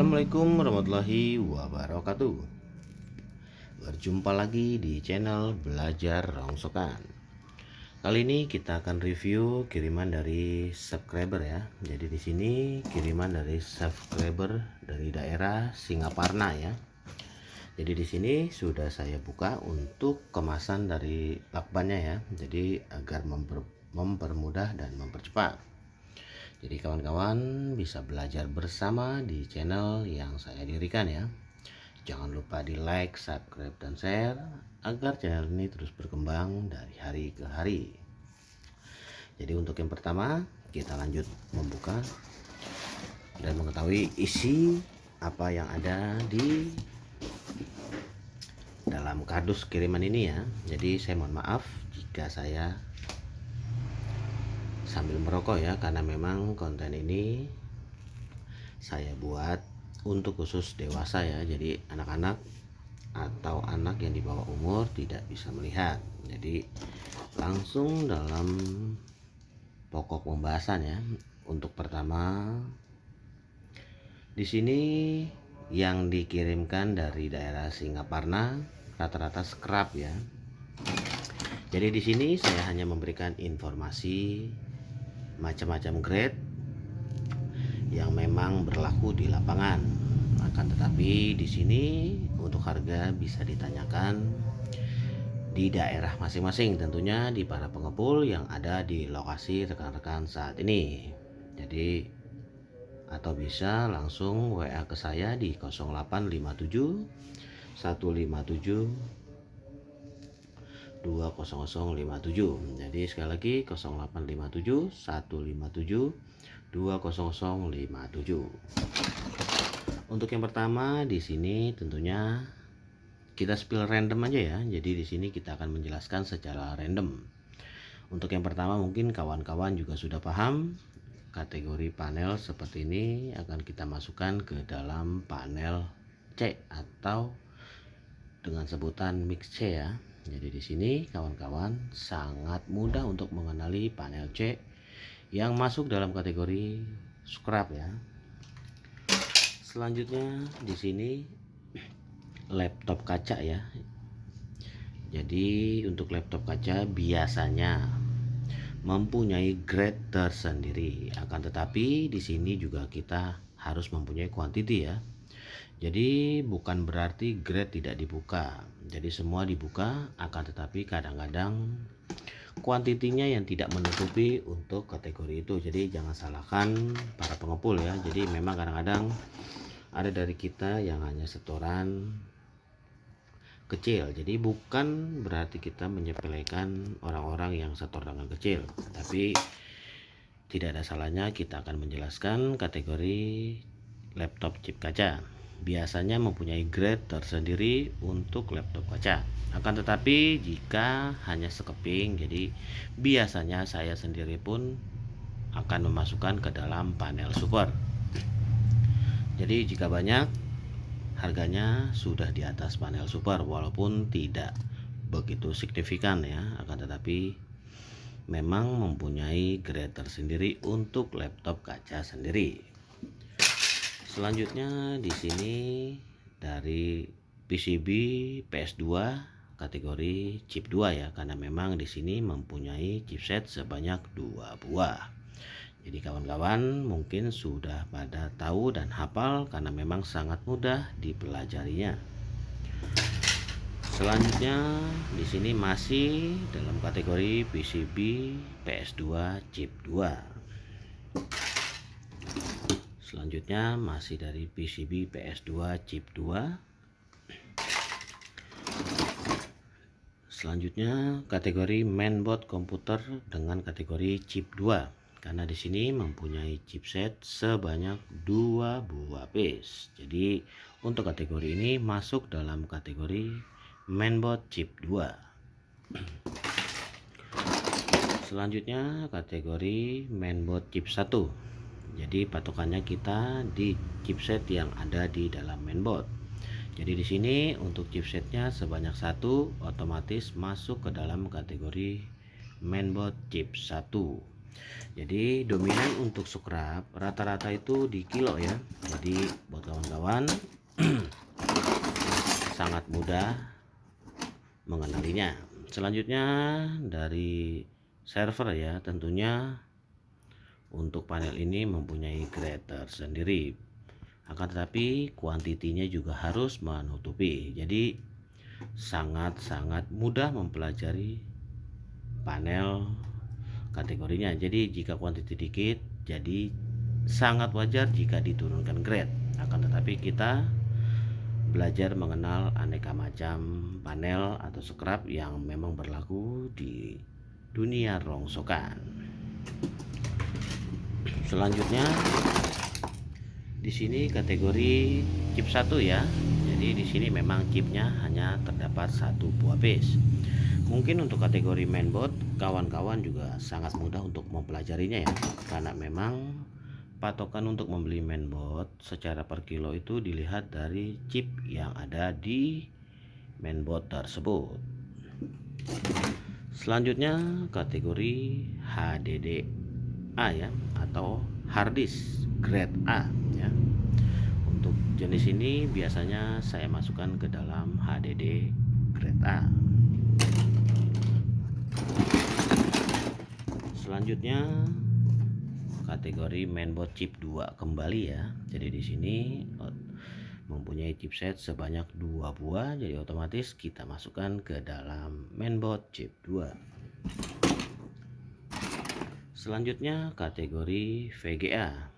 Assalamualaikum warahmatullahi wabarakatuh. Berjumpa lagi di channel Belajar Rongsokan. Kali ini kita akan review kiriman dari subscriber ya. Jadi di sini kiriman dari subscriber dari daerah Singaparna ya. Jadi di sini sudah saya buka untuk kemasan dari lakbannya ya. Jadi agar mempermudah dan mempercepat. Jadi kawan-kawan bisa belajar bersama di channel yang saya dirikan ya. Jangan lupa di like, subscribe, dan share agar channel ini terus berkembang dari hari ke hari. Jadi untuk yang pertama kita lanjut membuka dan mengetahui isi apa yang ada di dalam kardus kiriman ini ya. Jadi saya mohon maaf jika saya sambil merokok ya, karena memang konten ini saya buat untuk khusus dewasa ya. Jadi anak-anak atau anak yang di bawah umur tidak bisa melihat. Jadi langsung dalam pokok pembahasan ya. Untuk pertama di sini yang dikirimkan dari daerah Singaparna rata-rata scrap ya. Jadi di sini saya hanya memberikan informasi macam-macam grade yang memang berlaku di lapangan. Akan tetapi di sini untuk harga bisa ditanyakan di daerah masing-masing, tentunya di para pengepul yang ada di lokasi rekan-rekan saat ini. Jadi atau bisa langsung WA ke saya di 0857 157 20057. Jadi sekali lagi 0857 157 20057. Untuk yang pertama di sini tentunya kita spill random aja ya. Jadi di sini kita akan menjelaskan secara random. Untuk yang pertama mungkin kawan-kawan juga sudah paham kategori panel seperti ini akan kita masukkan ke dalam panel C atau dengan sebutan mix C ya. Jadi di sini kawan-kawan sangat mudah untuk mengenali panel C yang masuk dalam kategori scrap ya. Selanjutnya di sini laptop kaca ya. Jadi untuk laptop kaca biasanya mempunyai grade tersendiri. Akan tetapi di sini juga kita harus mempunyai quantity ya. Jadi bukan berarti grade tidak dibuka. Jadi semua dibuka, akan tetapi kadang-kadang kuantitinya yang tidak menutupi untuk kategori itu. Jadi jangan salahkan para pengepul ya. Jadi memang kadang-kadang ada dari kita yang hanya setoran kecil. Jadi bukan berarti kita menyepelekan orang-orang yang setor dengan kecil. Tapi tidak ada salahnya kita akan menjelaskan kategori laptop chip kaca. Biasanya mempunyai grade tersendiri untuk laptop kaca. Akan tetapi jika hanya sekeping, jadi biasanya saya sendiri pun akan memasukkan ke dalam panel super. Jadi jika banyak, harganya sudah di atas panel super walaupun tidak begitu signifikan ya. Akan tetapi memang mempunyai grade tersendiri untuk laptop kaca sendiri. Selanjutnya di sini dari PCB PS2 kategori chip 2 ya, karena memang di sini mempunyai chipset sebanyak 2 buah. Jadi kawan-kawan mungkin sudah pada tahu dan hafal karena memang sangat mudah dipelajarinya. Selanjutnya di sini masih dalam kategori PCB PS2 chip 2. Selanjutnya masih dari PCB PS2 chip 2. Selanjutnya kategori mainboard komputer dengan kategori chip 2. Karena di sini mempunyai chipset sebanyak 2 buah piece. Jadi untuk kategori ini masuk dalam kategori mainboard chip 2. Selanjutnya kategori mainboard chip 1. Jadi patokannya kita di chipset yang ada di dalam mainboard. Jadi di sini untuk chipsetnya sebanyak 1 otomatis masuk ke dalam kategori mainboard chip 1. Jadi dominan untuk scrap rata-rata itu di kilo ya. Jadi buat kawan-kawan sangat mudah mengenalinya. Selanjutnya dari server ya, tentunya untuk panel ini mempunyai grade tersendiri. Akan tetapi kuantitinya juga harus menutupi. Jadi sangat-sangat mudah mempelajari panel kategorinya. Jadi jika kuantiti dikit, jadi sangat wajar jika diturunkan grade. Akan tetapi kita belajar mengenal aneka macam panel atau scrap yang memang berlaku di dunia rongsokan. Selanjutnya di sini kategori chip 1 ya. Jadi di sini memang chipnya hanya terdapat satu buah base. Mungkin untuk kategori mainboard kawan-kawan juga sangat mudah untuk mempelajarinya ya, karena memang patokan untuk membeli mainboard secara per kilo itu dilihat dari chip yang ada di mainboard tersebut. Selanjutnya kategori HDD-A ya, atau hard disk grade A ya. Untuk jenis ini biasanya saya masukkan ke dalam HDD grade A. Selanjutnya kategori mainboard chip 2 kembali ya. Jadi di sini mempunyai chipset sebanyak 2 buah, jadi otomatis kita masukkan ke dalam mainboard chip 2. Selanjutnya kategori VGA.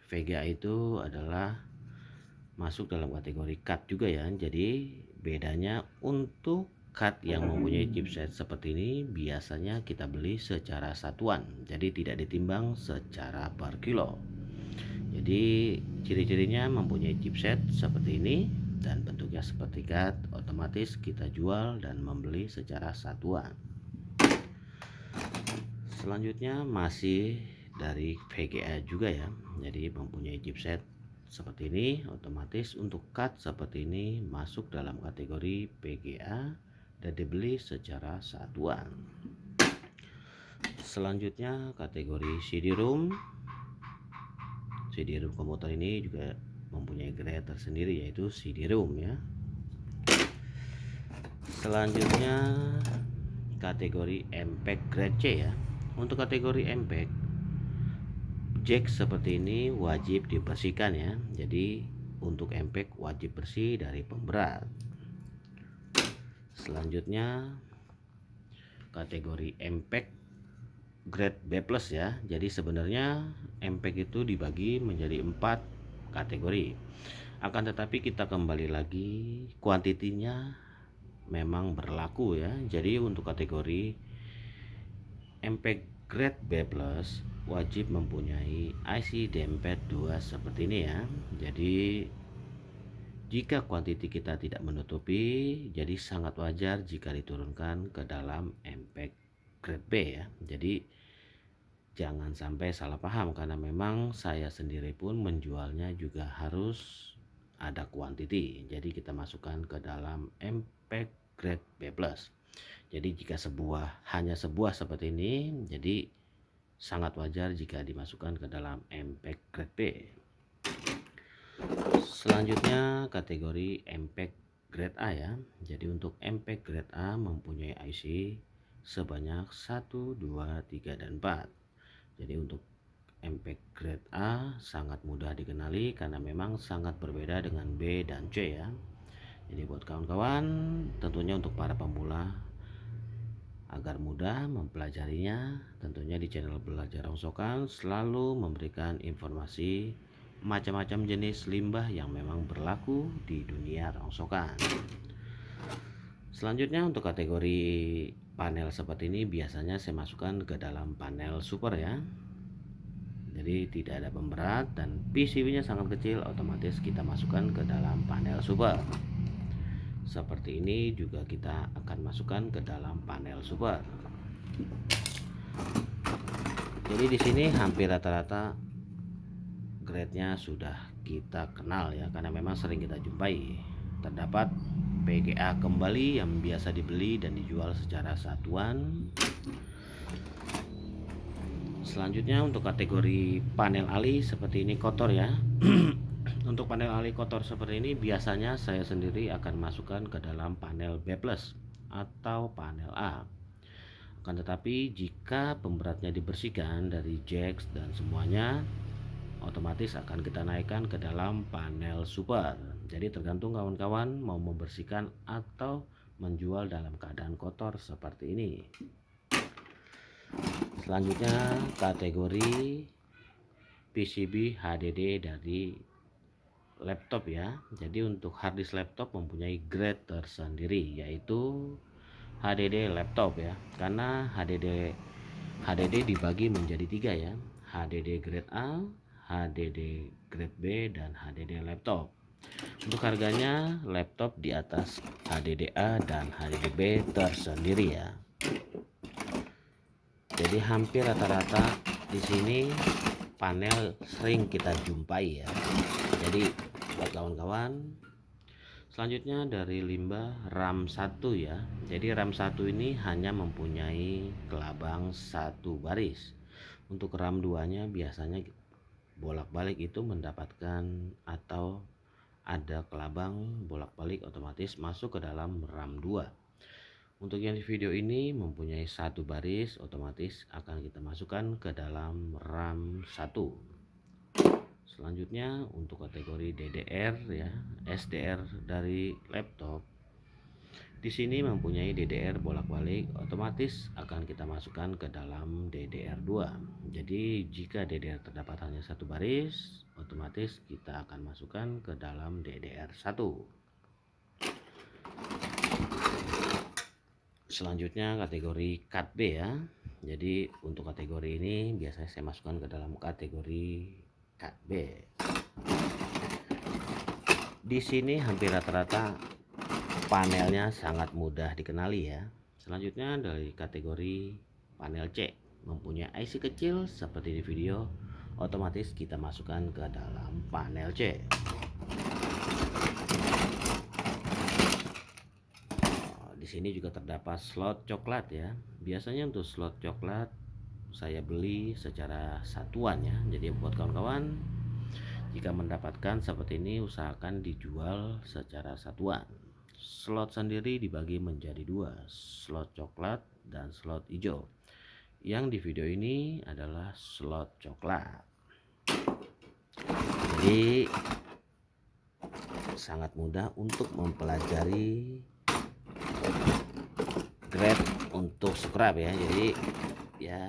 VGA itu adalah masuk dalam kategori card juga ya. Jadi bedanya untuk card yang mempunyai chipset seperti ini biasanya kita beli secara satuan, jadi tidak ditimbang secara per kilo. Jadi ciri-cirinya mempunyai chipset seperti ini dan bentuknya seperti card, otomatis kita jual dan membeli secara satuan. Selanjutnya masih dari VGA juga ya. Jadi mempunyai chipset seperti ini, otomatis untuk card seperti ini masuk dalam kategori VGA dan dibeli secara satuan. Selanjutnya kategori CD-ROM. CD-ROM komputer ini juga mempunyai grade tersendiri, yaitu CD-ROM ya. Selanjutnya kategori MPEG grade C ya. Untuk kategori MPEG, jack seperti ini wajib dibersihkan ya. Jadi untuk MPEG wajib bersih dari pemberat. Selanjutnya kategori MPEG grade B+ ya. Jadi sebenarnya MPEG itu dibagi menjadi 4 kategori. Akan tetapi kita kembali lagi, kuantitinya memang berlaku ya. Jadi untuk kategori MPEG grade B+ wajib mempunyai IC DMPAD 2 seperti ini ya. Jadi jika kuantiti kita tidak menutupi, jadi sangat wajar jika diturunkan ke dalam MPEG grade B ya. Jadi jangan sampai salah paham, karena memang saya sendiri pun menjualnya juga harus ada kuantiti. Jadi kita masukkan ke dalam MPEG grade B+. Jadi jika hanya sebuah seperti ini, jadi sangat wajar jika dimasukkan ke dalam MPEG grade B. Selanjutnya kategori MPEG grade A ya. Jadi untuk MPEG grade A mempunyai IC sebanyak 1, 2, 3, dan 4. Jadi untuk MPEG grade A sangat mudah dikenali karena memang sangat berbeda dengan B dan C ya. Jadi buat kawan-kawan, tentunya untuk para pemula agar mudah mempelajarinya, tentunya di channel Belajar Rongsokan selalu memberikan informasi macam-macam jenis limbah yang memang berlaku di dunia rongsokan. Selanjutnya untuk kategori panel seperti ini biasanya saya masukkan ke dalam panel super ya. Jadi tidak ada pemberat dan PCB-nya sangat kecil, otomatis kita masukkan ke dalam panel super. Seperti ini juga kita akan masukkan ke dalam panel super. Jadi di sini hampir rata-rata grade-nya sudah kita kenal ya, karena memang sering kita jumpai. Terdapat VGA kembali yang biasa dibeli dan dijual secara satuan. Selanjutnya untuk kategori panel ali seperti ini kotor ya. Untuk panel ali kotor seperti ini biasanya saya sendiri akan masukkan ke dalam panel B+ atau panel A. Akan tetapi jika pemberatnya dibersihkan dari jacks dan semuanya, otomatis akan kita naikkan ke dalam panel super. Jadi tergantung kawan-kawan mau membersihkan atau menjual dalam keadaan kotor seperti ini. Selanjutnya kategori PCB HDD dari laptop ya. Jadi untuk harddisk laptop mempunyai grade tersendiri, yaitu HDD laptop ya. Karena HDD dibagi menjadi 3 ya. HDD grade A, HDD grade B, dan HDD laptop. Untuk harganya laptop di atas HDD A dan HDD B tersendiri ya. Jadi hampir rata-rata di sini panel sering kita jumpai ya. Jadi buat kawan-kawan, selanjutnya dari limbah RAM 1 ya. Jadi RAM 1 ini hanya mempunyai kelabang 1 baris. Untuk RAM 2 nya biasanya bolak-balik itu mendapatkan atau ada kelabang bolak-balik, otomatis masuk ke dalam RAM 2. Untuk yang di video ini mempunyai 1 baris, otomatis akan kita masukkan ke dalam RAM 1. Selanjutnya untuk kategori DDR ya, SDR dari laptop. Di sini mempunyai DDR bolak-balik, otomatis akan kita masukkan ke dalam DDR2. Jadi jika DDR terdapat hanya 1 baris, otomatis kita akan masukkan ke dalam DDR1. Selanjutnya kategori cut B ya. Jadi untuk kategori ini biasanya saya masukkan ke dalam kategori cut B. Di sini hampir rata-rata panelnya sangat mudah dikenali ya. Selanjutnya dari kategori panel C, mempunyai IC kecil seperti di video, otomatis kita masukkan ke dalam panel C. Di sini juga terdapat slot coklat ya. Biasanya untuk slot coklat saya beli secara satuan ya. Jadi buat kawan-kawan, jika mendapatkan seperti ini usahakan dijual secara satuan. Slot sendiri dibagi menjadi 2, slot coklat dan slot hijau. Yang di video ini adalah slot coklat. Jadi sangat mudah untuk mempelajari grade untuk scrap ya. Jadi ya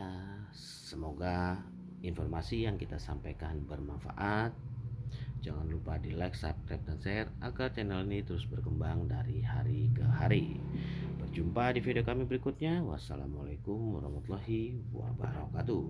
semoga informasi yang kita sampaikan bermanfaat. Jangan lupa di like, subscribe, dan share agar channel ini terus berkembang dari hari ke hari. Berjumpa di video kami berikutnya. Wassalamualaikum warahmatullahi wabarakatuh.